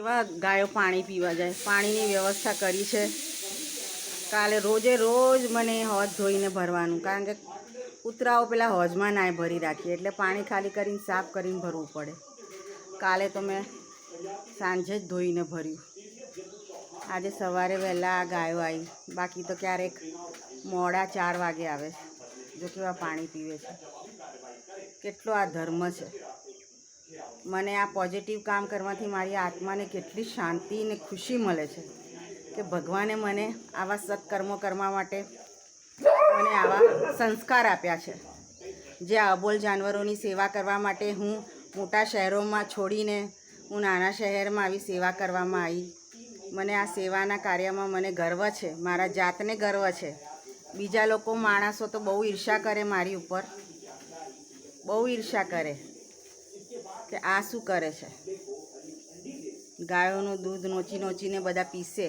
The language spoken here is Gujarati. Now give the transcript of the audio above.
કેવા ગાયો પાણી પીવા જાય, પાણીની વ્યવસ્થા કરી છે. કાલે રોજ મને હોજ ધોઈને ભરવાનું, કારણ કે કૂતરાઓ પેલા હોજમાં ના ભરી રાખીએ એટલે પાણી ખાલી કરીને સાફ કરીને ભરવું પડે. કાલે તો મેં સાંજે જ ધોઈને ભર્યું. આજે સવારે વહેલા આ ગાયો આવી, બાકી તો ક્યારેક મોડા 4 વાગે આવે. જો કેવા પાણી પીવે છે. કેટલો આ ધર્મ છે. મને આ પોઝિટિવ કામ કરવાથી મારી આત્માને કેટલી શાંતિ ને ખુશી મળે છે કે ભગવાને મને આવા સત્કર્મો કરવા માટે મને આવા સંસ્કાર આપ્યા છે. જે અબોલ જાનવરોની સેવા કરવા માટે હું મોટા શહેરોમાં છોડીને હું નાના શહેરમાં આવી સેવા કરવામાં આવી. મને આ સેવાના કાર્યમાં મને ગર્વ છે, મારા જાતને ગર્વ છે. બીજા લોકો માણસો તો બહુ ઈર્ષા કરે મારી ઉપર, બહુ ઈર્ષા કરે કે આ શું કરે છે. ગાયોનું દૂધ નોચીને બધા પીસે,